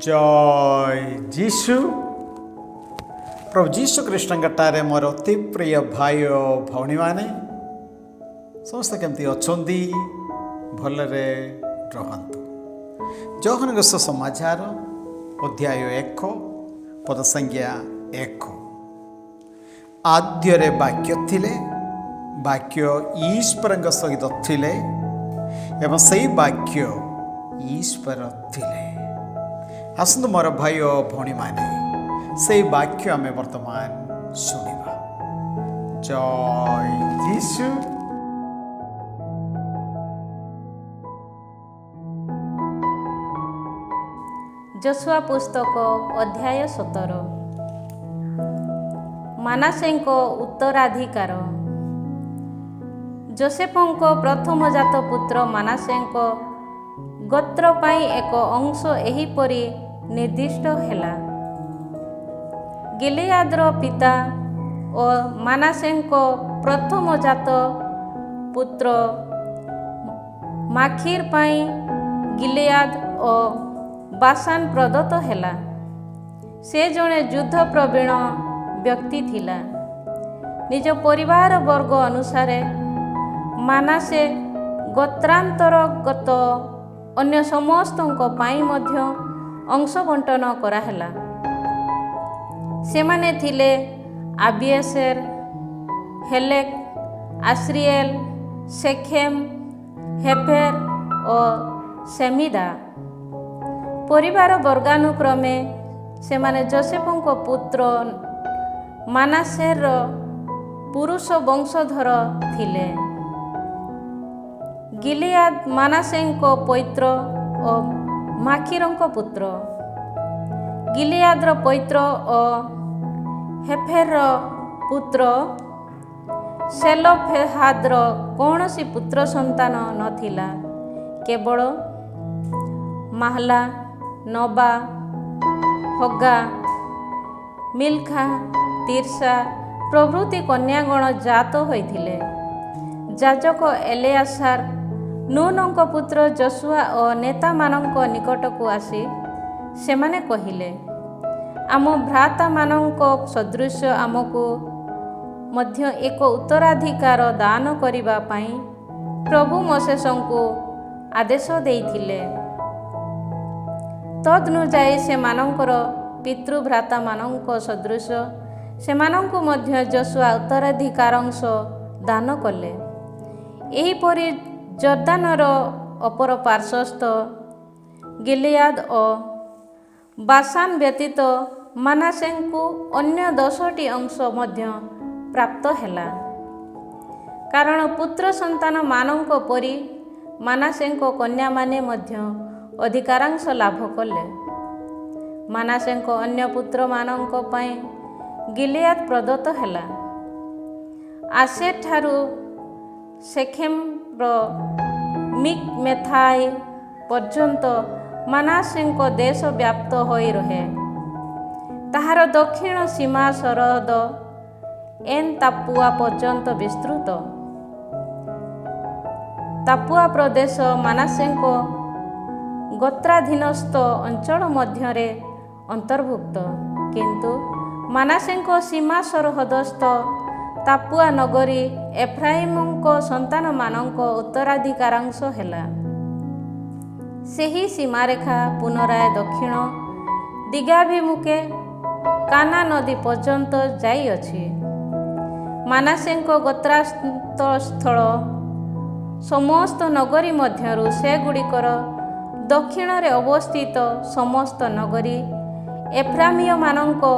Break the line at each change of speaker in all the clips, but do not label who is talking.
जय जीशु। प्रभु जीशु कृष्णटारे मोर अति प्रिय भाई भौणी मैंने समस्त केमती अच्छा भलरे रहतु। जौहन समाचार अध्याय 1 पद संज्ञा 1। आद्यरे वाक्य थिले, वाक्य ईश्वर सहित थिले एवं सही वाक्य ईश्वर थिले। आसतु मोर भाई भौणी माने से वाक्य आम वर्तमान शुणा। जय जीशु।
जोशुआ पुस्तक अध्याय 17। मानासेंको उत्तराधिकार। जोसेफंको प्रथम जात पुत्र मानासेंको गोत्र पाई एक अंश एहीपरि निर्दिष्ट हेला। गिलियाद्र पिता और मानासेंको प्रथम जात पुत्र माखीर पाई गिलियाद और बासान प्रदत्त हेला। से जड़े युद्ध प्रवीण व्यक्ति थिला। निज परिवार वर्ग अनुसार मानासे गोत्रांतरगत अन्य समस्तों पाई मध्य अंश बंटन कराहेला। सेमाने थिले आबिएसेर, हेलेक, आश्रिएल, शेखेम, हेफेर और सेमिदा। परिवार वर्गानुक्रमे सेमाने जोसेफंको पुत्र मानासेर पुरुष वंशधर थिले। गिलियाद मानासेंको पौत्र और माखीरंको पुत्र। गिलियाद्र पौत्र और हेफेर पुत्र सेलोफेहाद्र कौनसी पुत्र संतान नथिला। केवल महला, नबा, हगा, मिल्खा, तीर्षा प्रभृति कन्यागण जात होइथिले। याजक एलेआसार नूनंको पुत्र जोशुआ और नेता मानंक निकट को आसी सेमाने कहिले, आम भ्राता मानंक सदृश आमको मध्य एक उत्तराधिकार दान करिबा पाई प्रभु मोसेसंको आदेश देइथिले। तदनुजाई से मानंकर पितृभ्राता मानंक सदृश सेमानंको मध्य जोशुआ उत्तराधिकारांश दान कले। एहीपरि जर्दानर अपर पार्श्वस्थ गिलियाद और बासान व्यतीत मानासेंको अन्य 10टी अंश मध्य प्राप्त हेला। कारण पुत्र संतान मानंको परि मानासेंको कन्या माने मध्य अधिकारांश लाभ कले। मानासेंको अन्य पुत्र मानंक पाई गिलियाद प्रदत्त हेला। आसेर ठारू शेखेम मिकमेथाई पर्यंत मानासेंको देश व्याप्त होई रहे। ताहार दक्षिण सीमा सरहद एन तापुआ पर्यंत विस्तृत। तापुआ प्रदेश मानासेंको गोत्राधीनस्थ अंचल मध्यरे अंतर्भुक्त, किंतु मानासेंको सीमा सरहदस्थ तापुआ नगरी एफ्राइमंको संतान मानंको उत्तराधिकारांश हेला। सेही सीमारेखा पुनराय दक्षिण दिगाभिमुखे काना नदी पर्यंत जाई अछि। मानासेंको गोत्रास्थल समस्त नगरी मध्यरु से गुड़िकर दक्षिण रे अवस्थित समस्त नगरी एफ्रामीय मानंको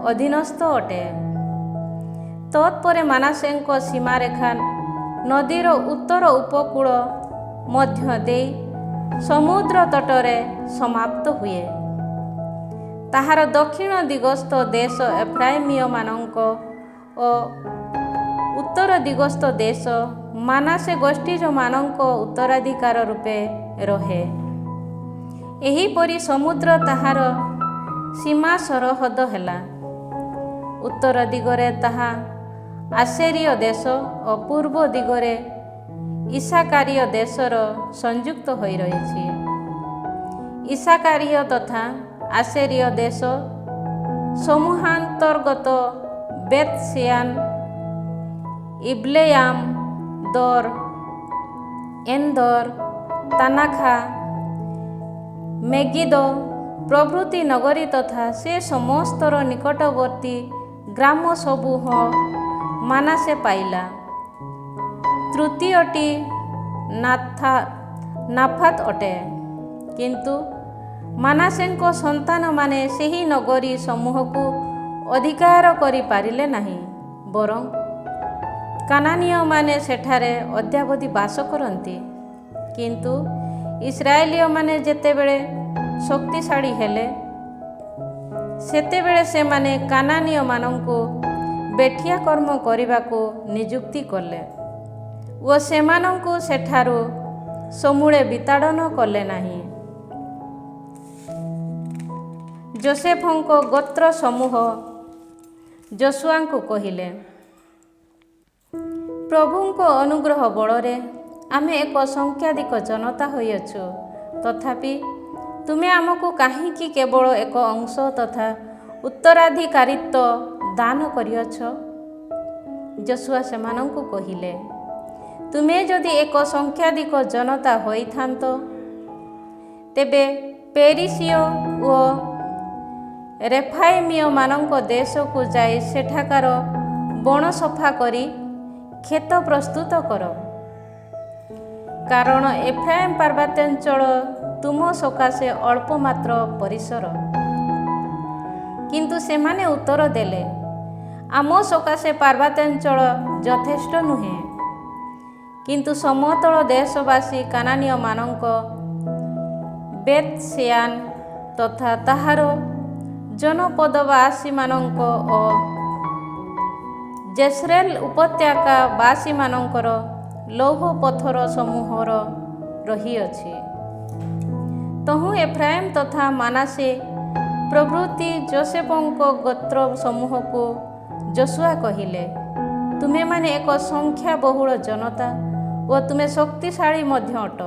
अधीनस्थ अटे। तत्परे मानासेंको सीमारेखा नदीर उत्तर उपकूल मध्य देई समुद्र तटरे समाप्त हुए। ताहार दक्षिण दिगस्थ देश एफ्राइमीय मानंक और उत्तर दिगस्थ देश मानासे गोष्ठीज मानंक उत्तराधिकार रूपे रहे। एहीपरि समुद्र ताहार सीमा सरहद हेला। उत्तर दिगरे ताहा आसेरीय देश और पूर्व दिगरे इसाकारीय देशर संयुक्त होई रहिछि। इसाकारीय तथा ଆସେରୀୟ ଦେଶ ସମୂହାନ୍ତର୍ଗତ ବେତ୍‌ଶେୟାନ, ଇବ୍ଲେୟାମ, ଦର, ଏନ୍ଦର, ତାନାଖା, ମେଗିଦୋ ପ୍ରଭୃତି ନଗରୀ ତଥା ସେ ସମସ୍ତର ନିକଟବର୍ତ୍ତୀ ଗ୍ରାମ ସବୁହ ମାନାସେ ପାଇଲା। ତୃତୀୟଟି ନାଫାତ ଅଟେ। କିନ୍ତୁ ମାନାସେଙ୍କ ସନ୍ତାନମାନେ ସେହି ନଗରୀ ସମୂହକୁ ଅଧିକାର କରିପାରିଲେ ନାହିଁ, ବରଂ କାନାନୀୟମାନେ ସେଠାରେ ଅଦ୍ୟାବଧି ବାସ କରନ୍ତି। କିନ୍ତୁ ଇସ୍ରାଏଲୀୟମାନେ ଯେତେବେଳେ ଶକ୍ତିଶାଳୀ ହେଲେ, ସେତେବେଳେ ସେମାନେ କାନାନୀୟମାନଙ୍କୁ ବେଠିଆ କର୍ମ କରିବାକୁ ନିଯୁକ୍ତି କଲେ ଓ ସେମାନଙ୍କୁ ସେଠାରୁ ସମୂଳେ ବିତାଡ଼ନ କଲେ ନାହିଁ। ଯୋସେଫଙ୍କ ଗୋତ୍ର ସମୂହ ଯୋଶୁଆଙ୍କୁ କହିଲେ, ପ୍ରଭୁଙ୍କ ଅନୁଗ୍ରହ ବଳରେ ଆମେ ଏକ ସଂଖ୍ୟାଧିକ ଜନତା ହୋଇଅଛୁ, ତଥାପି ତୁମେ ଆମକୁ କାହିଁକି କେବଳ ଏକ ଅଂଶ ତଥା ଉତ୍ତରାଧିକାରୀତ୍ୱ ଦାନ କରିଅଛ? ଯୋଶୁଆ ସେମାନଙ୍କୁ କହିଲେ, ତୁମେ ଯଦି ଏକ ସଂଖ୍ୟାଧିକ ଜନତା ହୋଇଥାନ୍ତ, ତେବେ ପେରିସୀୟ ଓ ରେଫାଇମୀୟମାନଙ୍କ ଦେଶକୁ ଯାଇ ସେଠାକାର ବଣ ସଫା କରି କ୍ଷେତ ପ୍ରସ୍ତୁତ କର, କାରଣ ଏଫ୍ରାଇମ ପାର୍ବତ୍ୟାଞ୍ଚଳ ତୁମ ସକାଶେ ଅଳ୍ପ ମାତ୍ର ପରିସର। କିନ୍ତୁ ସେମାନେ ଉତ୍ତର ଦେଲେ, ଆମ ସକାଶେ ପାର୍ବତ୍ୟାଞ୍ଚଳ ଯଥେଷ୍ଟ ନୁହେଁ। କିନ୍ତୁ ସମତଳ ଦେଶବାସୀ କାନାନୀୟମାନଙ୍କ ବେତ୍‌ଶେୟାନ ତଥା ତାହାର ଜନପଦବାସୀମାନଙ୍କ ଓ ଜେଜ୍ରେଲ ଉପତ୍ୟକା ବାସୀମାନଙ୍କର ଲୌହ ପଥର ସମୂହର ରହିଅଛି। ତହୁଁ ଏଫ୍ରାଇମ ତଥା ମାନାସେ ପ୍ରଭୃତି ଯୋସେଫଙ୍କ ଗୋତ୍ର ସମୂହକୁ ଯୋଶୁଆ କହିଲେ, ତୁମେମାନେ ଏକ ସଂଖ୍ୟାବହୁଳ ଜନତା ଓ ତୁମେ ଶକ୍ତିଶାଳୀ ମଧ୍ୟ ଅଟ।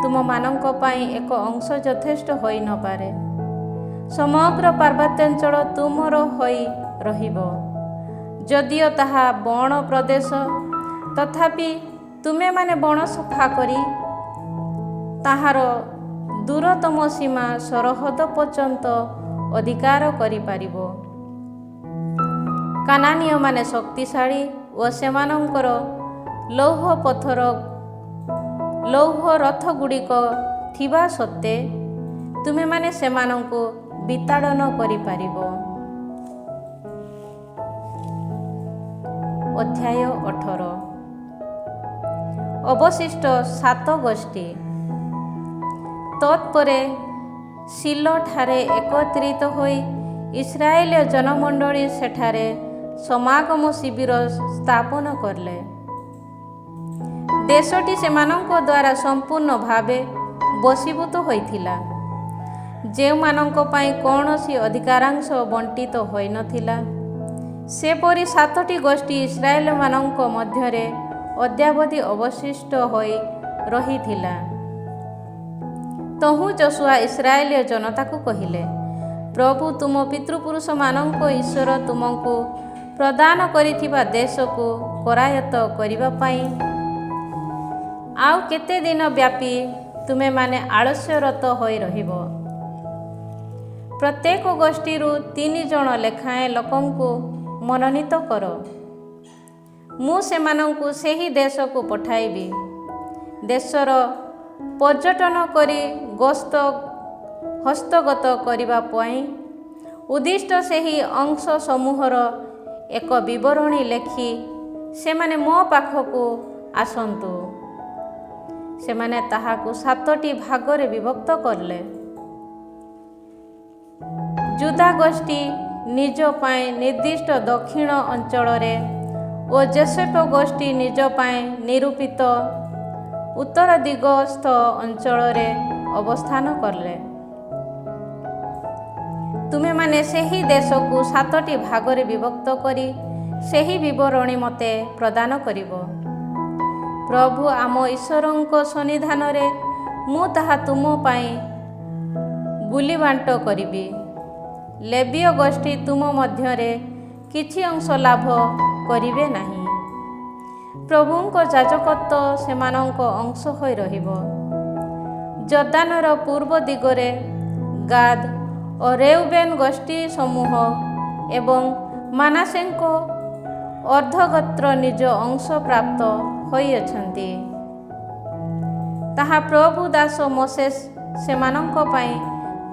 ତୁମମାନଙ୍କ ପାଇଁ ଏକ ଅଂଶ ଯଥେଷ୍ଟ ହୋଇ ନପାରେ। ସମଗ୍ର ପାର୍ବତ୍ୟାଞ୍ଚଳ ତୁମର ହୋଇ ରହିବ। ଯଦିଓ ତାହା ବଣ ପ୍ରଦେଶ, ତଥାପି ତୁମେମାନେ ବଣ ସଫା କରି ତାହାର ଦୂରତମ ସୀମା ସରହଦ ପର୍ଯ୍ୟନ୍ତ ଅଧିକାର କରିପାରିବ। କାନାନୀୟମାନେ ଶକ୍ତିଶାଳୀ ଓ ସେମାନଙ୍କର ଲୌହ ରଥଗୁଡ଼ିକ ଥିବା ସତ୍ତ୍ୱେ ତୁମେମାନେ ସେମାନଙ୍କୁ ବିତାଡ଼ନ କରିପାରିବ। ଅଧ୍ୟାୟ 18। ଅବଶିଷ୍ଟ 7 ଗୋଷ୍ଠୀ। ତତ୍ପରେ ଶିଲୋଠାରେ ଏକତ୍ରିତ ହୋଇ ଇସ୍ରାଏଲୀୟ ଜନମଣ୍ଡଳୀ ସେଠାରେ ସମାଗମ ଶିବିର ସ୍ଥାପନ କଲେ। ଦେଶଟି ସେମାନଙ୍କ ଦ୍ୱାରା ସମ୍ପୂର୍ଣ୍ଣ ଭାବେ ବଶୀଭୂତ ହୋଇଥିଲା। ଯେଉଁମାନଙ୍କ ପାଇଁ କୌଣସି ଅଧିକାରାଂଶ ବଣ୍ଟିତ ହୋଇନଥିଲା, ସେପରି 7ଟି ଗୋଷ୍ଠୀ ଇସ୍ରାଏଲମାନଙ୍କ ମଧ୍ୟରେ ଅଦ୍ୟାବଧି ଅବଶିଷ୍ଟ ହୋଇ ରହିଥିଲା। ତହୁଁ ଯୋଶୁଆ ଇସ୍ରାଏଲୀୟ ଜନତାକୁ କହିଲେ, ପ୍ରଭୁ ତୁମ ପିତୃପୁରୁଷମାନଙ୍କ ଈଶ୍ୱର ତୁମକୁ ପ୍ରଦାନ କରିଥିବା ଦେଶକୁ କରାୟତ୍ତ କରିବା ପାଇଁ ଆଉ କେତେ ଦିନ ବ୍ୟାପୀ ତୁମେମାନେ ଆଳସ୍ୟରତ ହୋଇ ରହିବ? ପ୍ରତ୍ୟେକ ଗୋଷ୍ଠୀରୁ 3 ଜଣ ଲେଖାଏଁ ଲୋକଙ୍କୁ ମନୋନୀତ କର। ମୁଁ ସେମାନଙ୍କୁ ସେହି ଦେଶକୁ ପଠାଇବି। ଦେଶର ପର୍ଯ୍ୟଟନ କରି ହସ୍ତଗତ କରିବା ପାଇଁ ଉଦ୍ଦିଷ୍ଟ ସେହି ଅଂଶ ସମୂହର ଏକ ବିବରଣୀ ଲେଖି ସେମାନେ ମୋ ପାଖକୁ ଆସନ୍ତୁ। ସେମାନେ ତାହାକୁ 7ଟି ଭାଗରେ ବିଭକ୍ତ କଲେ। ଜୁଦା ଗୋଷ୍ଠୀ ନିଜ ପାଇଁ ନିର୍ଦ୍ଦିଷ୍ଟ ଦକ୍ଷିଣ ଅଞ୍ଚଳରେ ଓ ଯୋସେଫ ଗୋଷ୍ଠୀ ନିଜ ପାଇଁ ନିରୂପିତ ଉତ୍ତର ଦିଗସ୍ଥ ଅଞ୍ଚଳରେ ଅବସ୍ଥାନ କଲେ। ତୁମେମାନେ ସେହି ଦେଶକୁ 7ଟି ଭାଗରେ ବିଭକ୍ତ କରି ସେହି ବିବରଣୀ ମୋତେ ପ୍ରଦାନ କରିବ। ପ୍ରଭୁ ଆମ ଈଶ୍ୱରଙ୍କ ସନ୍ନିଧାନରେ ମୁଁ ତାହା ତୁମ ପାଇଁ ଗୁଲି ବାଣ୍ଟ କରିବି। ଲେବୀୟ ଗୋଷ୍ଠୀ ତୁମ ମଧ୍ୟରେ କିଛି ଅଂଶ ଲାଭ କରିବେ ନାହିଁ। ପ୍ରଭୁଙ୍କ ଯାଜକତ୍ୱ ସେମାନଙ୍କ ଅଂଶ ହୋଇ ରହିବ। ଜର୍ଦାନର ପୂର୍ବ ଦିଗରେ ଗାଦ ଓ ରେଉବେନ ଗୋଷ୍ଠୀ ସମୂହ ଏବଂ ମାନସେଙ୍କ ଅର୍ଦ୍ଧଗୋତ୍ର ନିଜ ଅଂଶ ପ୍ରାପ୍ତ ହୋଇଅଛନ୍ତି। ତାହା ପ୍ରଭୁ ଦାସ ମୋଶେସ ସେମାନଙ୍କ ପାଇଁ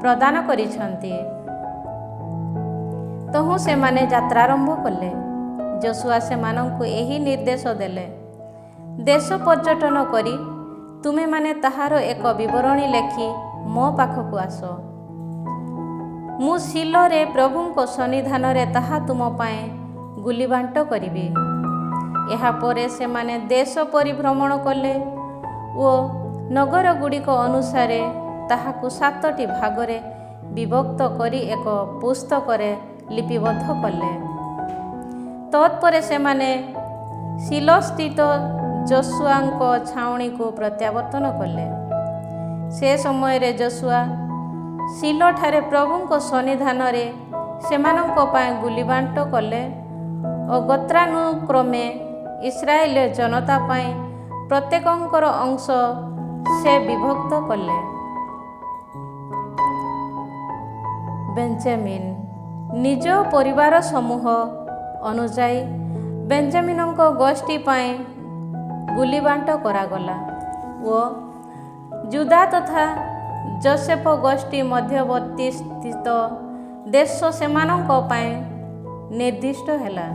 ପ୍ରଦାନ କରିଛନ୍ତି। ତହୁଁ ସେମାନେ ଯାତ୍ରାରମ୍ଭ କଲେ। ଯୋଶୁଆ ସେମାନଙ୍କୁ ଏହି ନିର୍ଦ୍ଦେଶ ଦେଲେ, ଦେଶ ପର୍ଯ୍ୟଟନ କରି ତୁମେମାନେ ତାହାର ଏକ ବିବରଣୀ ଲେଖି ମୋ ପାଖକୁ ଆସ। ମୁଁ ଶିଲୋରେ ପ୍ରଭୁଙ୍କ ସନ୍ନିଧାନରେ ତାହା ତୁମ ପାଇଁ ଗୁଲିବାଣ୍ଟ କରିବି। ଏହାପରେ ସେମାନେ ଦେଶ ପରିଭ୍ରମଣ କଲେ ଓ ନଗରଗୁଡ଼ିକ ଅନୁସାରେ ତାହାକୁ 7ଟି ଭାଗରେ ବିଭକ୍ତ କରି ଏକ ପୁସ୍ତକରେ ଲିପିବଦ୍ଧ କଲେ। ତତ୍ପରେ ସେମାନେ ଶିଲୋସ୍ଥିତ ଯୋଶୁଆଙ୍କ ଛାଉଣୀକୁ ପ୍ରତ୍ୟାବର୍ତ୍ତନ କଲେ। ସେ ସମୟରେ ଯୋଶୁଆ ଶିଲୋଠାରେ ପ୍ରଭୁଙ୍କ ସନ୍ନିଧାନରେ ସେମାନଙ୍କ ପାଇଁ ଗୁଲିବାଣ୍ଟ କଲେ ଓ ଗୋତ୍ରାନୁକ୍ରମେ ଇସ୍ରାଏଲ ଜନତା ପାଇଁ ପ୍ରତ୍ୟେକଙ୍କର ଅଂଶ ସେ ବିଭକ୍ତ କଲେ। ବେଞ୍ଜାମିନ ନିଜ ପରିବାର ସମୂହ ଅନୁଯାୟୀ ବେଞ୍ଜାମିନଙ୍କ ଗୋଷ୍ଠୀ ପାଇଁ ଗୁଲିବାଣ୍ଟ କରାଗଲା ଓ ଜୁଦା ତଥା ଯୋସେଫ ଗୋଷ୍ଠୀ ମଧ୍ୟବର୍ତ୍ତୀ ସ୍ଥିତ ଦେଶ ସେମାନଙ୍କ ପାଇଁ ନିର୍ଦ୍ଦିଷ୍ଟ ହେଲା।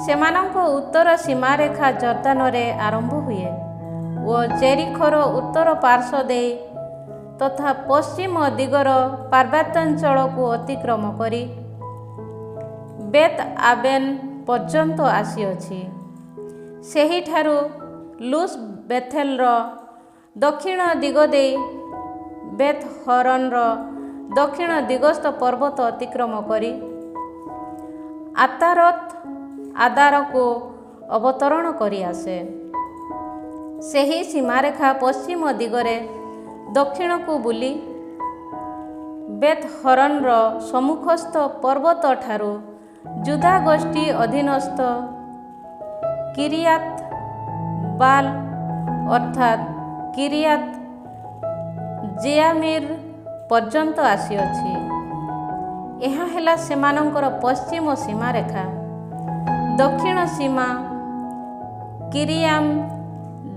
ସେମାନଙ୍କ ଉତ୍ତର ସୀମାରେଖା ଜର୍ଦାନରେ ଆରମ୍ଭ ହୁଏ ଓ ଜେରିଖୋର ଉତ୍ତର ପାର୍ଶ୍ୱ ଦେଇ ତଥା ପଶ୍ଚିମ ଦିଗର ପାର୍ବତ୍ୟାଞ୍ଚଳକୁ ଅତିକ୍ରମ କରି ବେତ ଆବେନ ପର୍ଯ୍ୟନ୍ତ ଆସିଅଛି। ସେହିଠାରୁ ଲୁଜ ବେଥେଲର ଦକ୍ଷିଣ ଦିଗ ଦେଇ ବେତ ହରନର ଦକ୍ଷିଣ ଦିଗସ୍ଥ ପର୍ବତ ଅତିକ୍ରମ କରି ଆତାରତ ଆଦାରକୁ ଅବତରଣ କରି ଆସେ। ସେହି ସୀମାରେଖା ପଶ୍ଚିମ ଦିଗରେ ଦକ୍ଷିଣକୁ ବୁଲି ବେତ ହରନର ସମ୍ମୁଖସ୍ଥ ପର୍ବତଠାରୁ ଜୁଦା ଗୋଷ୍ଠୀ ଅଧୀନସ୍ଥ କିରିୟାତ ବାଲ ଅର୍ଥାତ୍ କିରିୟାତ ଜେୟାମିର ପର୍ଯ୍ୟନ୍ତ ଆସିଅଛି। ଏହା ହେଲା ସେମାନଙ୍କର ପଶ୍ଚିମ ସୀମାରେଖା। ଦକ୍ଷିଣ ସୀମା କିରିୟାମ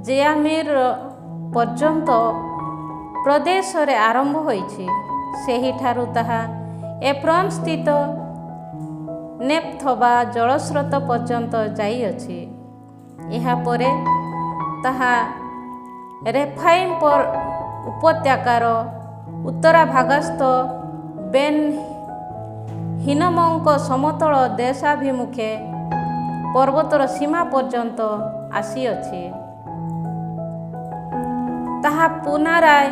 ଜେୟାମିର ପର୍ଯ୍ୟନ୍ତ ପ୍ରଦେଶରେ ଆରମ୍ଭ ହୋଇଛି। ସେହିଠାରୁ ତାହା ଏଫ୍ରନ ସ୍ଥିତ ନେଫଥବା ଜଳସ୍ରୋତ ପର୍ଯ୍ୟନ୍ତ ଯାଇଅଛି। ଏହାପରେ ତାହା ରେଫାଇମ ଉପତ୍ୟକାର ଉତ୍ତରାଭାଗସ୍ଥ ବେନ ହିନମଙ୍କ ସମତଳ ଦେଶାଭିମୁଖେ ପର୍ବତର ସୀମା ପର୍ଯ୍ୟନ୍ତ ଆସିଅଛି। ତାହା ପୁନରାୟ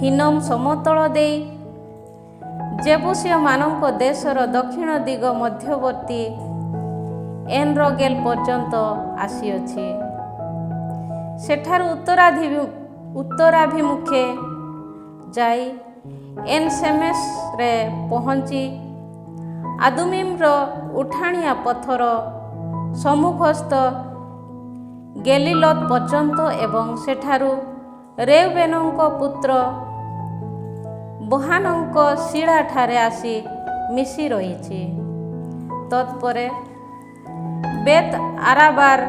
ହିନମ ସମତଳ ଦେଇ ଜେବୁସୀୟମାନଙ୍କ ଦେଶର ଦକ୍ଷିଣ ଦିଗ ମଧ୍ୟବର୍ତ୍ତୀ ଏନରୋଗେଲ ପର୍ଯ୍ୟନ୍ତ ଆସିଅଛି। ସେଠାରୁ ଉତ୍ତରାଭିମୁଖେ ଯାଇ ଏନସେମେସରେ ପହଞ୍ଚି ଆଦୁମିମର ଉଠାଣିଆ ପଥର ସମ୍ମୁଖସ୍ଥ ଗେଲିଲୋତ ପର୍ଯ୍ୟନ୍ତ ଏବଂ ସେଠାରୁ ରେଉବେନଙ୍କ ପୁତ୍ର ବୋହାନଙ୍କ ଶିଳାଠାରେ ଆସି ମିଶି ରହିଛି। ତତ୍ପରେ ବେତ ଆରାବାର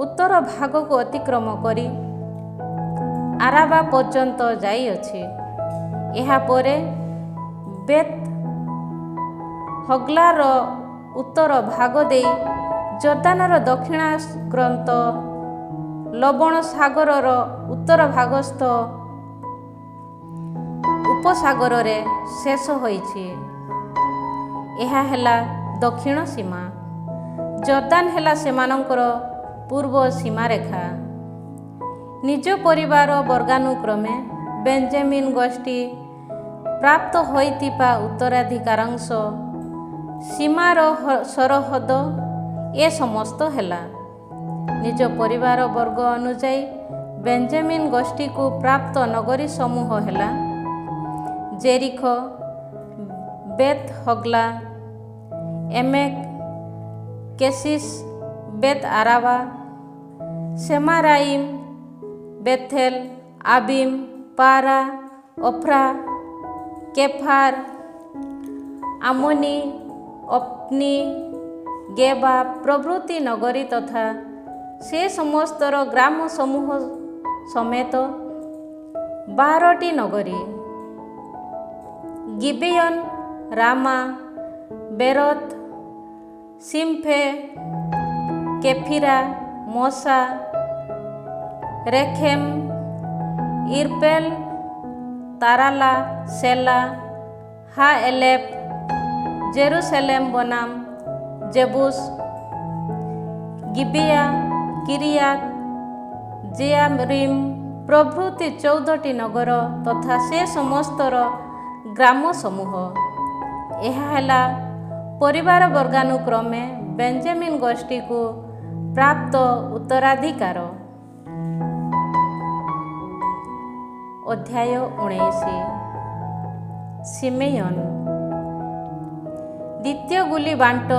ଉତ୍ତର ଭାଗକୁ ଅତିକ୍ରମ କରି ଆରାବା ପର୍ଯ୍ୟନ୍ତ ଯାଇଅଛି। ଏହାପରେ ବେତ ହଗ୍ଲାର ଉତ୍ତର ଭାଗ ଦେଇ ଜର୍ଦାନର ଦକ୍ଷିଣାକ୍ରାନ୍ତ ଲବଣ ସାଗରର ଉତ୍ତର ଭାଗସ୍ଥ ଉପସାଗରରେ ଶେଷ ହୋଇଛି। ଏହା ହେଲା ଦକ୍ଷିଣ ସୀମା। ଜର୍ଦାନ ହେଲା ସେମାନଙ୍କର ପୂର୍ବ ସୀମାରେଖା। ନିଜ ପରିବାର ବର୍ଗାନୁକ୍ରମେ ବେଞ୍ଜାମିନ ଗୋଷ୍ଠୀ ପ୍ରାପ୍ତ ହୋଇଥିବା ଉତ୍ତରାଧିକାରାଂଶ ସୀମାର ସରହଦ ଏ ସମସ୍ତ ହେଲା। ନିଜ ପରିବାର ବର୍ଗ ଅନୁଯାୟୀ ବେଞ୍ଜାମିନ ଗୋଷ୍ଠୀକୁ ପ୍ରାପ୍ତ ନଗରୀ ସମୂହ ହେଲା ଜେରିଖୋ, ବେତ୍ ହଗ୍ଲା, ଏମେକ୍, କେସିସ୍, ବେତ୍ ଆରାବା, ସେମାରାଇମ୍, ବେଥେଲ, ଆବିମ୍, ପାରା, ଅଫ୍ରା, କେଫାର, ଆମୋନି, ଅପ୍ନି, ଗେବା ପ୍ରଭୃତି ନଗରୀ ତଥା ସେ ସମସ୍ତର ଗ୍ରାମ ସମୂହ ସମେତ 12ଟି ନଗରୀ। ଗିବେୟନ, ରାମା, ବେରତ, ସିମ୍ଫେ, କେଫିରା, ମୋସା, ରେଖେମ୍, ଇର୍ପେଲ, ତାରାଲା, ସେଲା, ହା ଏଲେପ୍, ଜେରୁସାଲେମ ବନାମ ଜେବୁସ, ଗିବିଆ, କିରିୟାତ ଜେଆରିମ୍ ପ୍ରଭୃତି 14ଟି ନଗର ତଥା ସେ ସମସ୍ତର ଗ୍ରାମ ସମୂହ। ଏହା ହେଲା ପରିବାର ବର୍ଗାନୁକ୍ରମେ ବେଞ୍ଜାମିନ ଗୋଷ୍ଠୀକୁ ପ୍ରାପ୍ତ ଉତ୍ତରାଧିକାର। ଅଧ୍ୟାୟ 19 ସିମେୟନ। ଦ୍ୱିତୀୟ ଗୁଲି ବାଣ୍ଟ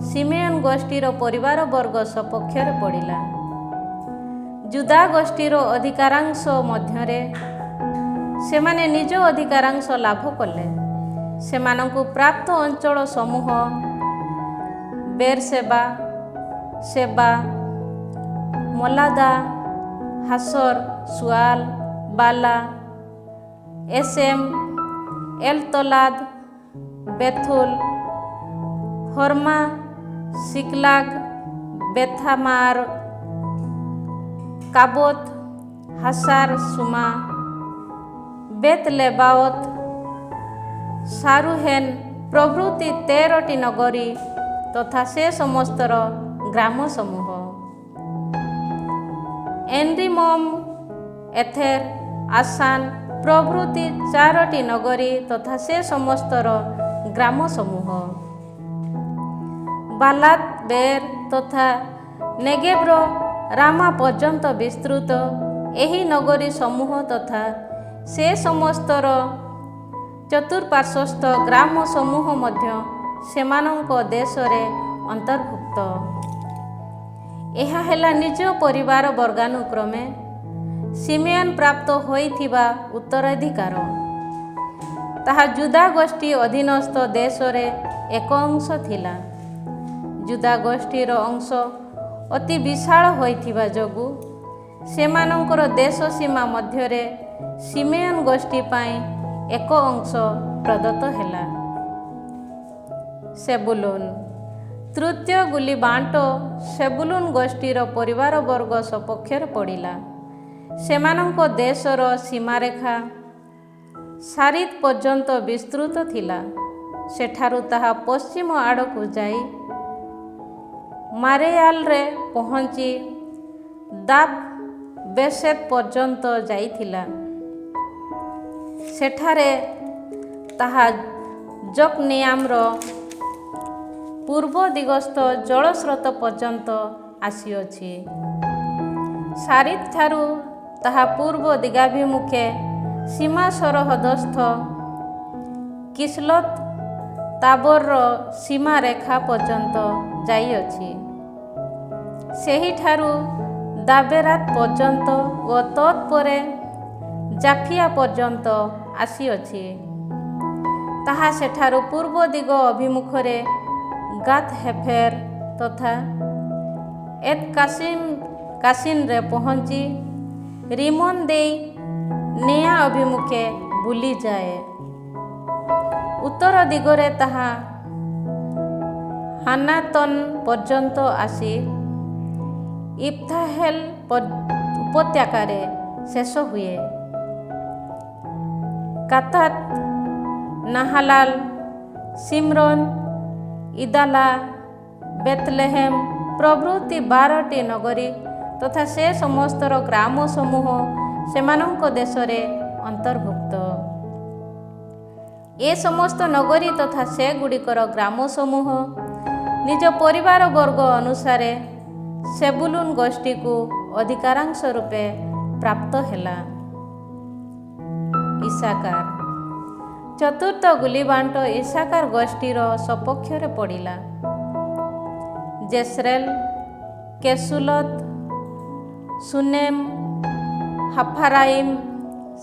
ସିମେୟନ ଗୋଷ୍ଠୀର ପରିବାର ବର୍ଗ ସପକ୍ଷରେ ପଡ଼ିଲା। ଜୁଦା ଗୋଷ୍ଠୀର ଅଧିକାରାଂଶ ମଧ୍ୟରେ ସେମାନେ ନିଜ ଅଧିକାରାଂଶ ଲାଭ କଲେ। ସେମାନଙ୍କୁ ପ୍ରାପ୍ତ ଅଞ୍ଚଳ ସମୂହ ବେରସେବା, ସେବା, ମୋଲାଦା, ହାସର, ସୁଆଲ, ବାଲା, ଏସେମ୍, ଏଲତୋଲାଦ, ବେଥୁଲ, ହର୍ମା, ସିକ୍ଲାଗ, ବେଥାମାର, କାବୋତ, ହାସାର ସୁମା, ବେତ ଲେବାଓତ, ସାରୁହେନ ପ୍ରଭୃତି 13ଟି ନଗରୀ ତଥା ସେ ସମସ୍ତର ଗ୍ରାମ ସମୂହ। ଏନରିମମ୍, ଏଥେର, ଆସାନ ପ୍ରଭୃତି 4ଟି ନଗରୀ ତଥା ସେ ସମସ୍ତର ଗ୍ରାମ ସମୂହ। ବାଲାତ, ବେର ତଥା ନେଗେବ୍ର ରାମା ପର୍ଯ୍ୟନ୍ତ ବିସ୍ତୃତ ଏହି ନଗରୀ ସମୂହ ତଥା ସେ ସମସ୍ତର ଚତୁଃପାର୍ଶ୍ୱସ୍ଥ ଗ୍ରାମ ସମୂହ ମଧ୍ୟ ସେମାନଙ୍କ ଦେଶରେ ଅନ୍ତର୍ଭୁକ୍ତ। ଏହା ହେଲା ନିଜ ପରିବାର ବର୍ଗାନୁକ୍ରମେ ସିମେୟନ ପ୍ରାପ୍ତ ହୋଇଥିବା ଉତ୍ତରାଧିକାର। ତାହା ଜୁଦା ଗୋଷ୍ଠୀ ଅଧୀନସ୍ଥ ଦେଶରେ ଏକ ଅଂଶ ଥିଲା। ଜୁଦା ଗୋଷ୍ଠୀର ଅଂଶ ଅତି ବିଶାଳ ହୋଇଥିବା ଯୋଗୁଁ ସେମାନଙ୍କର ଦେଶ ସୀମା ମଧ୍ୟରେ ସିମେୟନ ଗୋଷ୍ଠୀ ପାଇଁ ଏକ ଅଂଶ ପ୍ରଦତ୍ତ ହେଲା। ସେବୁଲୁନ। ତୃତୀୟ ଗୁଲି ବାଣ୍ଟ ସେବୁଲୁନ ଗୋଷ୍ଠୀର ପରିବାର ବର୍ଗ ସପକ୍ଷରେ ପଡ଼ିଲା। ସେମାନଙ୍କ ଦେଶର ସୀମାରେଖା ସାରିତ ପର୍ଯ୍ୟନ୍ତ ବିସ୍ତୃତ ଥିଲା। ସେଠାରୁ ତାହା ପଶ୍ଚିମ ଆଡ଼କୁ ଯାଇ ମାରେୟାଲରେ ପହଞ୍ଚି ଦାବ୍ ବେସେତ ପର୍ଯ୍ୟନ୍ତ ଯାଇଥିଲା। ସେଠାରେ ତାହା ଯୋକନେୟାମର ପୂର୍ବ ଦିଗସ୍ଥ ଜଳସ୍ରୋତ ପର୍ଯ୍ୟନ୍ତ ଆସିଅଛି। ସାରିତଠାରୁ ତାହା ପୂର୍ବ ଦିଗାଭିମୁଖେ ସୀମା ସରହଦସ୍ଥ କିସଲତ ତାବୋରର ସୀମାରେଖା ପର୍ଯ୍ୟନ୍ତ ଯାଇଅଛି। ସେହିଠାରୁ ଦାବେରାତ ପର୍ଯ୍ୟନ୍ତ ଓ ତତ୍ପରେ ଜାଫିଆ ପର୍ଯ୍ୟନ୍ତ ଆସିଅଛି। ତାହା ସେଠାରୁ ପୂର୍ବ ଦିଗ ଅଭିମୁଖରେ ଗାତ ହେଫେର ତଥା ଏତ୍ କାସିନରେ ପହଞ୍ଚି ରିମୋନ ଦେଇ ନେୟା ଅଭିମୁଖେ ବୁଲିଯାଏ। ଉତ୍ତର ଦିଗରେ ତାହା ହାନାତନ ପର୍ଯ୍ୟନ୍ତ ଆସି ଇଫ୍ତାହେଲ ଉପତ୍ୟକାରେ ଶେଷ ହୁଏ। କାତାତ, ନାହାଲାଲ, ସିମ୍ରୋନ, ଇଦାଲା, ବେଥଲେହେମ ପ୍ରଭୃତି 12ଟି ନଗରୀ ତଥା ସେ ସମସ୍ତର ଗ୍ରାମ ସମୂହ ସେମାନଙ୍କ ଦେଶରେ ଅନ୍ତର୍ଭୁକ୍ତ। ଏ ସମସ୍ତ ନଗରୀ ତଥା ସେଗୁଡ଼ିକର ଗ୍ରାମ ସମୂହ ନିଜ ପରିବାର ବର୍ଗ ଅନୁସାରେ ସେବୁଲୁନ ଗୋଷ୍ଠୀକୁ ଅଧିକାରାଂଶ ରୂପେ ପ୍ରାପ୍ତ ହେଲା। ଇସାକାର। ଚତୁର୍ଥ ଗୁଲି ବାଣ୍ଟ ଇସାକାର ଗୋଷ୍ଠୀର ସପକ୍ଷରେ ପଡ଼ିଲା। ଜେସ୍ରେଲ, କେସୁଲତ, ସୁନେମ, ହାଫାରାଇମ,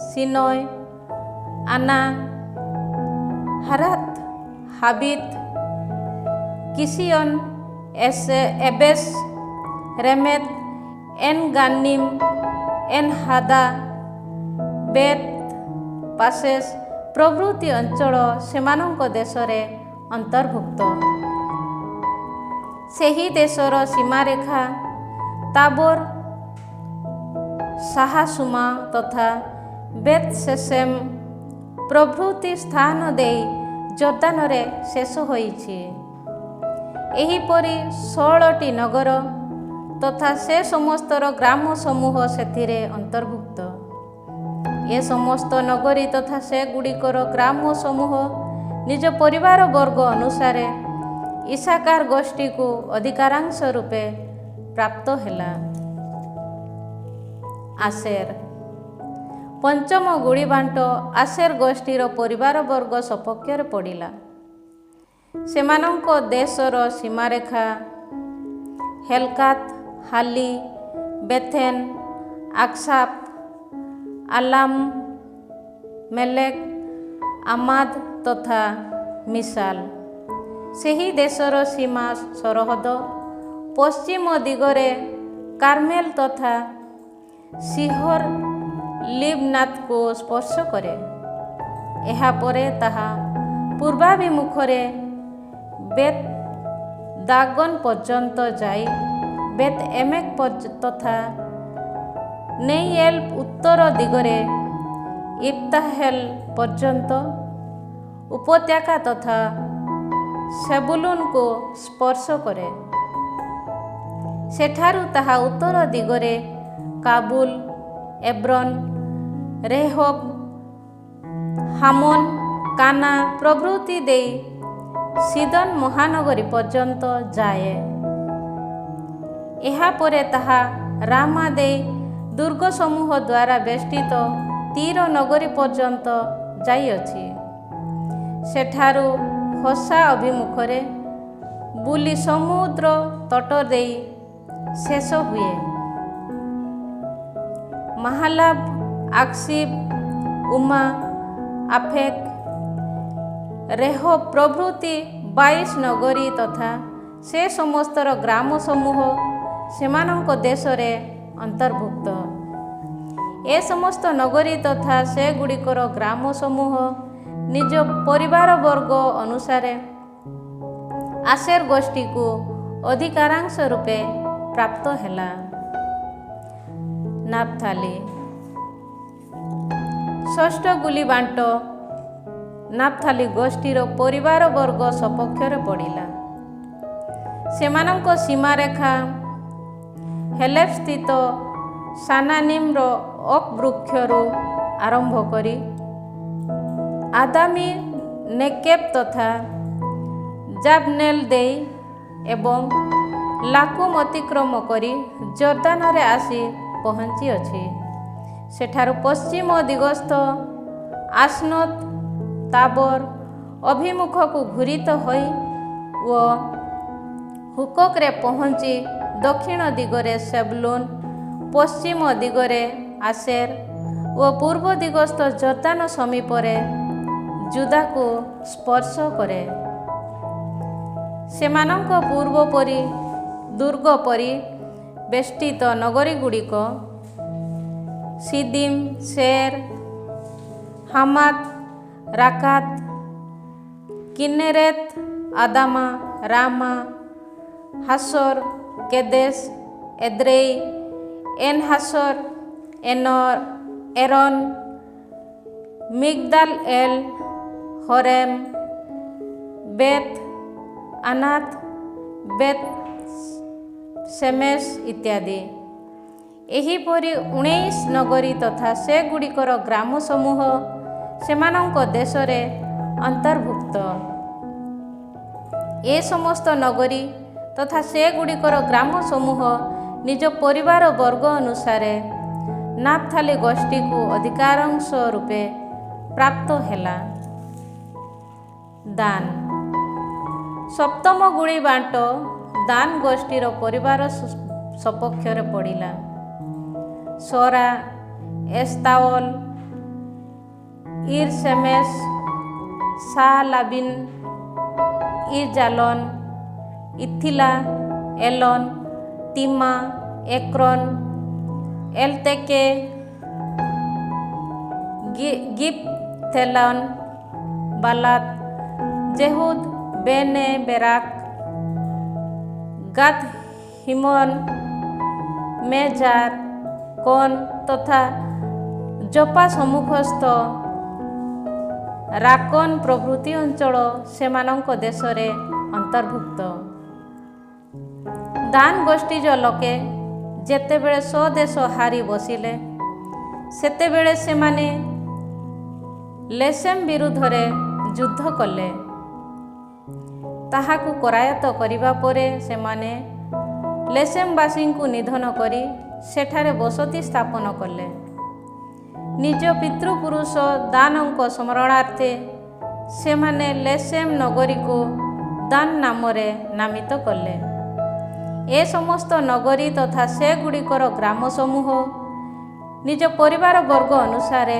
ସିନୟ, ଆନା, ହାରାତ, ହାବିତ, କିସିୟନ, ଏବେସ, ରେମେତ, ଏନ୍ ଗାନିମ, ଏନ୍ ହାଦା, ବେତ ପାଶେସ ପ୍ରଭୃତି ଅଞ୍ଚଳ ସେମାନଙ୍କ ଦେଶରେ ଅନ୍ତର୍ଭୁକ୍ତ। ସେହି ଦେଶର ସୀମାରେଖା ତାବୋର, ସାହାସୁମା ତଥା ବେତଶେସେମ ପ୍ରଭୃତି ସ୍ଥାନ ଦେଇ ଜର୍ଦାନରେ ଶେଷ ହୋଇଛି। ଏହିପରି 16ଟି ନଗର ତଥା ସେ ସମସ୍ତର ଗ୍ରାମ ସମୂହ ସେଥିରେ ଅନ୍ତର୍ଭୁକ୍ତ। ଏ ସମସ୍ତ ନଗରୀ ତଥା ସେଗୁଡ଼ିକର ଗ୍ରାମ ସମୂହ ନିଜ ପରିବାର ବର୍ଗ ଅନୁସାରେ ଇସାକାର ଗୋଷ୍ଠୀକୁ ଅଧିକାରାଂଶ ରୂପେ ପ୍ରାପ୍ତ ହେଲା। ଆସେର, ପଞ୍ଚମ ଗୁଳି ବାଣ୍ଟ ଆସେର ଗୋଷ୍ଠୀର ପରିବାର ବର୍ଗ ସପକ୍ଷରେ ପଡ଼ିଲା। ସେମାନଙ୍କ ଦେଶର ସୀମାରେଖା ହେଲକାତ, ହାଲି, ବେଥେନ, ଆକ୍ସାପ, ଆଲାମ, ମେଲେକ, ଆମାଦ ତଥା ମିସାଲ। ସେହି ଦେଶର ସୀମା ସରହଦ ପଶ୍ଚିମ ଦିଗରେ କାର୍ମେଲ ତଥା ସିହୋର ଲିବନାତକୁ ସ୍ପର୍ଶ କରେ। ଏହାପରେ ତାହା ପୂର୍ବାଭିମୁଖରେ ବେତ ଦାଗନ ପର୍ଯ୍ୟନ୍ତ ଯାଇ ବେତ ଏମେକ ତଥା ନେଇଏଲ ଉତ୍ତର ଦିଗରେ ଇପ୍ତାହେଲ ପର୍ଯ୍ୟନ୍ତ ଉପତ୍ୟକା ତଥା ସେବୁଲୁନକୁ ସ୍ପର୍ଶ କରେ। ସେଠାରୁ ତାହା ଉତ୍ତର ଦିଗରେ କାବୁଲ, ଏବ୍ରନ, ରେହୋବ, ହାମୋନ, କାନା ପ୍ରଭୃତି ଦେଇ ସିଦନ ମହାନଗରୀ ପର୍ଯ୍ୟନ୍ତ ଯାଏ। ଏହାପରେ ତାହା ରାମା ଦେଇ ଦୁର୍ଗ ସମୂହ ଦ୍ୱାରା ବେଷ୍ଟିତ ତୀର ନଗରୀ ପର୍ଯ୍ୟନ୍ତ ଯାଇଅଛି। ସେଠାରୁ ହୋସା ଅଭିମୁଖରେ ବୁଲି ସମୁଦ୍ର ତଟ ଦେଇ ଶେଷ ହୁଏ। ମାହାଲାବ, ଆକ୍ସିବ, ଉମା, ଆଫେକ, ରେହୋବ ପ୍ରଭୃତି 22 ନଗରୀ ତଥା ସେ ସମସ୍ତର ଗ୍ରାମ ସମୂହ ସେମାନଙ୍କ ଦେଶରେ ଅନ୍ତର୍ଭୁକ୍ତ। ଏ ସମସ୍ତ ନଗରୀ ତଥା ସେଗୁଡ଼ିକର ଗ୍ରାମ ସମୂହ ନିଜ ପରିବାର ବର୍ଗ ଅନୁସାରେ ଆସେର ଗୋଷ୍ଠୀକୁ ଅଧିକାରାଂଶ ରୂପେ ପ୍ରାପ୍ତ ହେଲା। ନାପଥାଲି, ଷଷ୍ଠ ଗୁଲି ବାଣ୍ଟ ନାପଥାଲି ଗୋଷ୍ଠୀର ପରିବାର ବର୍ଗ ସପକ୍ଷରେ ପଡ଼ିଲା। ସେମାନଙ୍କ ସୀମାରେଖା ହେଲେପ ସ୍ଥିତ ସାନାନିମର ଓକ୍ ବୃକ୍ଷରୁ ଆରମ୍ଭ କରି ଆଦାମୀ ନେକେବ ତଥା ଜାବନେଲ ଦେଇ ଏବଂ ଲାକୁମ ଅତିକ୍ରମ କରି ଜର୍ଦାନରେ ଆସି ପହଞ୍ଚିଅଛି। ସେଠାରୁ ପଶ୍ଚିମ ଦିଗସ୍ଥ ଆସ୍ନୋତ ତାବୋର ଅଭିମୁଖକୁ ଘୂରିତ ହୋଇ ଓ ହୁକକରେ ପହଞ୍ଚି ଦକ୍ଷିଣ ଦିଗରେ ସେବୁଲୁନ, ପଶ୍ଚିମ ଦିଗରେ ଆସେର ଓ ପୂର୍ବ ଦିଗସ୍ଥ ଜର୍ଦାନ ସମୀପରେ ଜୁଦାକୁ ସ୍ପର୍ଶ କରେ। ସେମାନଙ୍କ ପୂର୍ବ ପରି ଦୁର୍ଗ ପରି ବେଷ୍ଟିତ ନଗରୀଗୁଡ଼ିକ ସିଦିମ, ସେର, ହାମାତ, ରାକାତ, କିନ୍ନେରେତ, ଆଦାମା, ରାମା, ହାସର, କେଦେଶ, ଏଦ୍ରେଇ, ଏନ୍ ହାସର, ଏରନ, ମିଗଦାଲ ଏଲ, ହରେମ, ବେତ ଆନାତ, ବେତ ସେମେଶ ଇତ୍ୟାଦି। ଏହିପରି 19 ନଗରୀ ତଥା ସେଗୁଡ଼ିକର ଗ୍ରାମ ସମୂହ ସେମାନଙ୍କ ଦେଶରେ ଅନ୍ତର୍ଭୁକ୍ତ। ଏ ସମସ୍ତ ନଗରୀ ତଥା ସେଗୁଡ଼ିକର ଗ୍ରାମ ସମୂହ ନିଜ ପରିବାର ବର୍ଗ ଅନୁସାରେ ନାପଥାଲି ଗୋଷ୍ଠୀକୁ ଅଧିକାରାଂଶ ରୂପେ ପ୍ରାପ୍ତ ହେଲା। ଦାନ। ସପ୍ତମ ଗୁଳି ବାଣ୍ଟ ଦାନ ଗୋଷ୍ଠୀର ପରିବାର ସପକ୍ଷରେ ପଡ଼ିଲା। ସୋରା, ଏସ୍ତାଓଲ, ଇରସେମେସ୍, ସାଲାବିନ୍, ଇଜାଲନ୍, ଇଥିଲା, ଏଲନ୍, ତିମା, ଏକ୍ରନ୍, ଏଲତେକେ, ଗିପ୍ଥେଲନ୍, ବାଲାତ, ଜେହୁଦ, ବେନେ ବେରାକ୍, ଗାତ ହିମନ୍, ମେଜାର, କୋନ୍ ତଥା ଜପା ସମ୍ମୁଖସ୍ଥ ରାକନ୍ ପ୍ରଭୃତି ଅଞ୍ଚଳ ସେମାନଙ୍କ ଦେଶରେ ଅନ୍ତର୍ଭୁକ୍ତ। ଦାନ ଗୋଷ୍ଠୀର ଲୋକେ ଯେତେବେଳେ ସ୍ୱଦେଶ ହାରି ବସିଲେ, ସେତେବେଳେ ସେମାନେ ଲେସେମ୍ ବିରୁଦ୍ଧରେ ଯୁଦ୍ଧ କଲେ। ତାହାକୁ କରାୟତ୍ତ କରିବା ପରେ ସେମାନେ ଲେସେମ୍ବାସୀଙ୍କୁ ନିଧନ କରି ସେଠାରେ ବସତି ସ୍ଥାପନ କଲେ। ନିଜ ପିତୃପୁରୁଷ ଦାନଙ୍କ ସ୍ମରଣାର୍ଥେ ସେମାନେ ଲେସେମ୍ ନଗରୀକୁ ଦାନ ନାମରେ ନାମିତ କଲେ। ଏ ସମସ୍ତ ନଗରୀ ତଥା ସେଗୁଡ଼ିକର ଗ୍ରାମ ସମୂହ ନିଜ ପରିବାର ବର୍ଗ ଅନୁସାରେ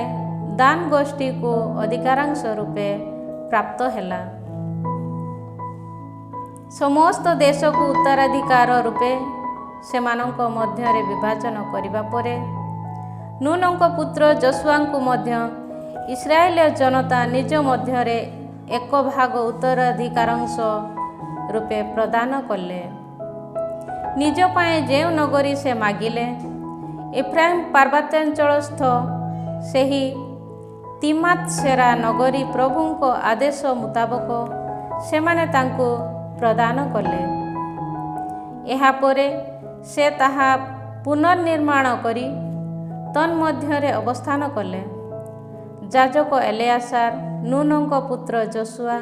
ଦାନ ଗୋଷ୍ଠୀକୁ ଅଧିକାରାଂଶ ରୂପେ ପ୍ରାପ୍ତ ହେଲା। ସମସ୍ତ ଦେଶକୁ ଉତ୍ତରାଧିକାର ରୂପେ ସେମାନଙ୍କ ମଧ୍ୟରେ ବିଭାଜନ କରିବା ପରେ ନୁନଙ୍କ ପୁତ୍ର ଯଶୁଆଙ୍କୁ ମଧ୍ୟ ଇସ୍ରାଏଲୀୟ ଜନତା ନିଜ ମଧ୍ୟରେ ଏକ ଭାଗ ଉତ୍ତରାଧିକାରାଂଶ ରୂପେ ପ୍ରଦାନ କଲେ। ନିଜ ପାଇଁ ଯେଉଁ ନଗରୀ ସେ ମାଗିଲେ, ଏଫ୍ରାଇମ୍ ପାର୍ବତ୍ୟାଞ୍ଚଳସ୍ଥ ସେହି ତିମାତ୍ ସେରା ନଗରୀ ପ୍ରଭୁଙ୍କ ଆଦେଶ ମୁତାବକ ସେମାନେ ତାଙ୍କୁ ପ୍ରଦାନ କଲେ। ଏହାପରେ ସେ ତାହା ପୁନର୍ନିର୍ମାଣ କରି ତନ୍ମଧ୍ୟରେ ଅବସ୍ଥାନ କଲେ। ଯାଜକ ଏଲେଆସାର, ନୁନଙ୍କ ପୁତ୍ର ଯଶୁଆ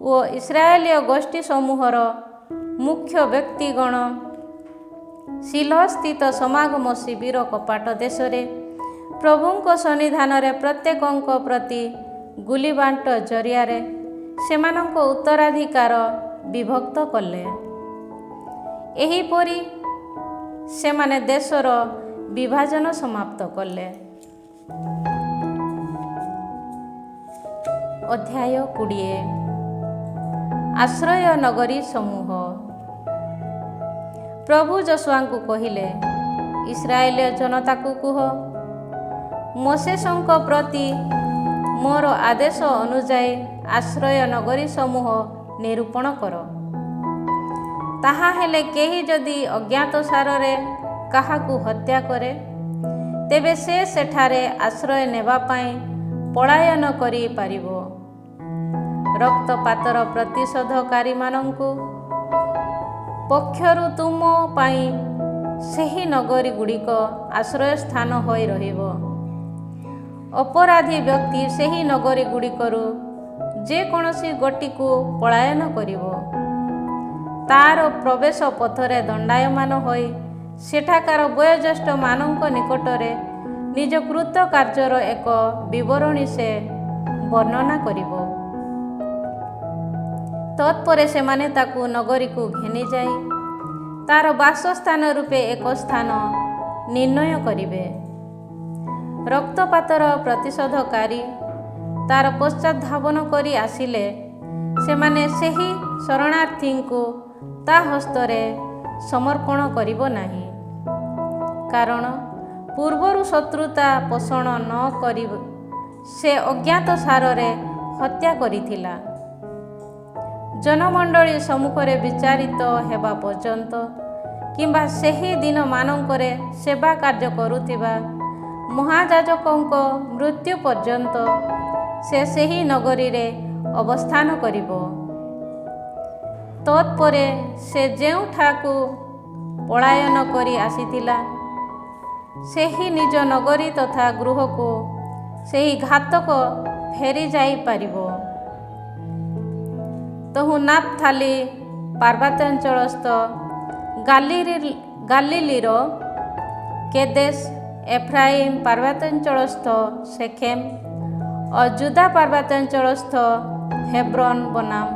ଓ ଇସ୍ରାଏଲୀୟ ଗୋଷ୍ଠୀ ସମୂହର ମୁଖ୍ୟ ବ୍ୟକ୍ତିଗଣ ଶିଲୋସ୍ଥିତ ସମାଗମ ଶିବିର କପାଟ ଦେଶରେ ପ୍ରଭୁଙ୍କ ସନ୍ନିଧାନରେ ପ୍ରତ୍ୟେକଙ୍କ ପ୍ରତି ଗୁଲିବାଣ୍ଟ ଜରିଆରେ ସେମାନଙ୍କ ଉତ୍ତରାଧିକାର ବିଭକ୍ତ କଲେ। ଏହିପରି ସେମାନେ ଦେଶର ବିଭାଜନ ସମାପ୍ତ କଲେ। ଅଧ୍ୟାୟ 20 ଆଶ୍ରୟ ନଗରୀ ସମୂହ। ପ୍ରଭୁ ଯଶୁଆଙ୍କୁ କହିଲେ, ଇସ୍ରାଏଲୀୟ ଜନତାକୁ କୁହ, ମୋଶେସଙ୍କ ପ୍ରତି ମୋର ଆଦେଶ ଅନୁଯାୟୀ ଆଶ୍ରୟ ନଗରୀ ସମୂହ ନିରୂପଣ କର। ତାହା ହେଲେ କେହି ଯଦି ଅଜ୍ଞାତସାରରେ କାହାକୁ ହତ୍ୟା କରେ, ତେବେ ସେ ସେଠାରେ ଆଶ୍ରୟ ନେବା ପାଇଁ ପଳାୟନ କରିପାରିବ। ରକ୍ତପାତର ପ୍ରତିଶୋଧକାରୀମାନଙ୍କୁ ପକ୍ଷରୁ ତୁମ ପାଇଁ ସେହି ନଗରୀ ଗୁଡ଼ିକ ଆଶ୍ରୟ ସ୍ଥାନ ହୋଇ ରହିବ। ଅପରାଧୀ ବ୍ୟକ୍ତି ସେହି ନଗରୀ ଗୁଡ଼ିକରୁ ଯେକୌଣସି ଗୋଟିକୁ ପଳାୟନ କରିବ, ତାର ପ୍ରବେଶ ପଥରେ ଦଣ୍ଡାୟମାନ ହୋଇ ସେଠାକାର ବୟୋଜ୍ୟେଷ୍ଠମାନଙ୍କ ନିକଟରେ ନିଜ କୃତ କାର୍ଯ୍ୟର ଏକ ବିବରଣୀ ସେ ବର୍ଣ୍ଣନା କରିବ। ତତ୍ପରେ ସେମାନେ ତାକୁ ନଗରୀକୁ ଘେନିଯାଇ ତାର ବାସସ୍ଥାନ ରୂପେ ଏକ ସ୍ଥାନ ନିର୍ଣ୍ଣୟ କରିବେ। ରକ୍ତପାତର ପ୍ରତିଶୋଧକାରୀ ତାର ପଶ୍ଚାତଧାବନ କରି ଆସିଲେ ସେମାନେ ସେହି ଶରଣାର୍ଥୀଙ୍କୁ ତା ହସ୍ତରେ ସମର୍ପଣ କରିବ ନାହିଁ, କାରଣ ପୂର୍ବରୁ ଶତ୍ରୁତା ପୋଷଣ ନ କରି ସେ ଅଜ୍ଞାତସାରରେ ହତ୍ୟା କରିଥିଲା। ଜନମଣ୍ଡଳୀ ସମ୍ମୁଖରେ ବିଚାରିତ ହେବା ପର୍ଯ୍ୟନ୍ତ କିମ୍ବା ସେହି ଦିନମାନଙ୍କରେ ସେବା କାର୍ଯ୍ୟ କରୁଥିବା ମହାଯାଜକଙ୍କ ମୃତ୍ୟୁ ପର୍ଯ୍ୟନ୍ତ ସେ ସେହି ନଗରୀରେ ଅବସ୍ଥାନ କରିବ। ତତ୍ପରେ ସେ ଯେଉଁଠାକୁ ପଳାୟନ କରି ଆସିଥିଲା, ସେହି ନିଜ ନଗରୀ ତଥା ଗୃହକୁ ସେହି ଘାତକ ଫେରି ଯାଇପାରିବ। ତହୁ ନାପଥାଲି ପାର୍ବତ୍ୟାଞ୍ଚଳସ୍ଥ ଗାଲିଲିର କେଦେଶ, ଏଫ୍ରାଇମ୍ ପାର୍ବତ୍ୟାଞ୍ଚଳସ୍ଥ ସେଖେମ୍ ଓ ଜୁଦା ପାର୍ବତ୍ୟାଞ୍ଚଳସ୍ଥ ହେବ୍ରନ ବନାମ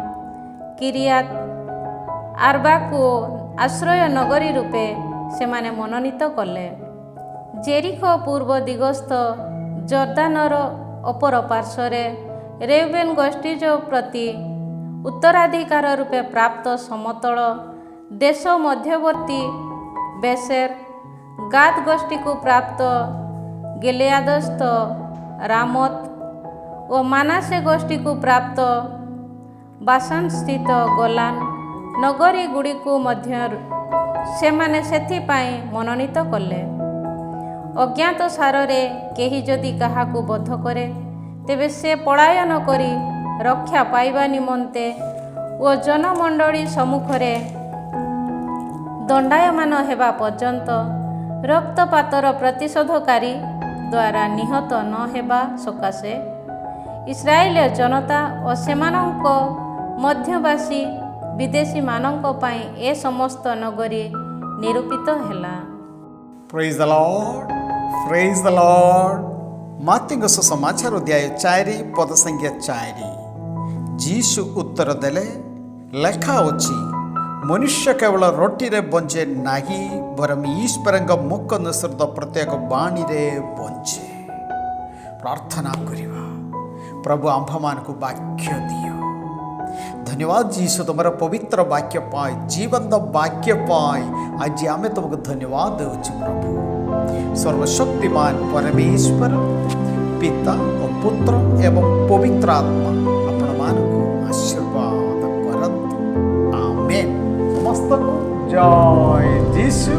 କିରିୟାତ ଆର୍ବାକୁ ଆଶ୍ରୟ ନଗରୀ ରୂପେ ସେମାନେ ମନୋନୀତ କଲେ। ଜେରିକୋ ପୂର୍ବ ଦିଗସ୍ଥ ଜର୍ଦାନର ଅପର ପାର୍ଶ୍ୱରେ ରେଉବେନ ଗୋଷ୍ଠୀଜ ପ୍ରତି ଉତ୍ତରାଧିକାର ରୂପେ ପ୍ରାପ୍ତ ସମତଳ ଦେଶ ମଧ୍ୟବର୍ତ୍ତୀ ବେସେର ଗାଦ ଗୋଷ୍ଠୀକୁ ପ୍ରାପ୍ତ ଗିଲିଆଦସ୍ଥ ରାମତ ଓ ମାନାସେ ଗୋଷ୍ଠୀକୁ ପ୍ରାପ୍ତ ବାସାନ ସ୍ଥିତ ଗୋଲାନ ନଗରୀ ଗୁଡ଼ିକୁ ମଧ୍ୟ ସେମାନେ ସେଥିପାଇଁ ମନୋନୀତ କଲେ। ଅଜ୍ଞାତ ସାରରେ କେହି ଯଦି କାହାକୁ ବଧ କରେ ତେବେ ସେ ପଳାୟନ କରି ରକ୍ଷା ପାଇବା ନିମନ୍ତେ ଓ ଜନମଣ୍ଡଳୀ ସମ୍ମୁଖରେ ଦଣ୍ଡାୟମାନ ହେବା ପର୍ଯ୍ୟନ୍ତ ରକ୍ତପାତର ପ୍ରତିଶୋଧକାରୀ ଦ୍ୱାରା ନିହତ ନ ହେବା ସକାଶେ ଇସ୍ରାଏଲୀୟ ଜନତା ଓ ସେମାନଙ୍କ ମଧ୍ୟବାସୀ ବିଦେଶୀମାନଙ୍କ ପାଇଁ ଏ ସମସ୍ତ ନଗରୀ ନିରୂପିତ ହେଲା।
ପ୍ରେଜ୍ ଦ ଲର୍ଡ, ପ୍ରେଜ୍ ଦ ଲର୍ଡ। ମାର୍କୋଙ୍କ ସୁସମାଚାର ଅଧ୍ୟାୟ 4 ପଦ ସଂଖ୍ୟା 4। ଯୀଶୁ ଉତ୍ତର ଦେଲେ, ଲେଖା ଅଛି, ମନୁଷ୍ୟ କେବଳ ରୋଟିରେ ବଞ୍ଚେ ନାହିଁ ବରଂ ଈଶ୍ୱରଙ୍କ ମୁଖ ନିଃସୃତ ପ୍ରତ୍ୟେକ ବାଣୀରେ ବଞ୍ଚେ। ପ୍ରାର୍ଥନା କରିବା, ପ୍ରଭୁ ଆମ୍ଭମାନଙ୍କୁ ବାକ୍ୟ ଦିଅ। ଧନ୍ୟବାଦ ଯୀଶୁ ତୁମର ପବିତ୍ର ବାକ୍ୟ ପାଇଁ, ଜୀବନ୍ତ ବାକ୍ୟ ପାଇଁ ଆଜି ଆମେ ତୁମକୁ ଧନ୍ୟବାଦ ଦେଉଛୁ ପ୍ରଭୁ। ସର୍ବଶକ୍ତିମାନ ପରମେଶ୍ୱର ପିତା ଓ ପୁତ୍ର ଏବଂ ପବିତ୍ର ଆତ୍ମା ଆପଣମାନଙ୍କୁ ଆଶୀର୍ବାଦ କରନ୍ତୁ। ଆମେନ୍। ସମସ୍ତଙ୍କୁ ଜୟ ଯୀଶୁ।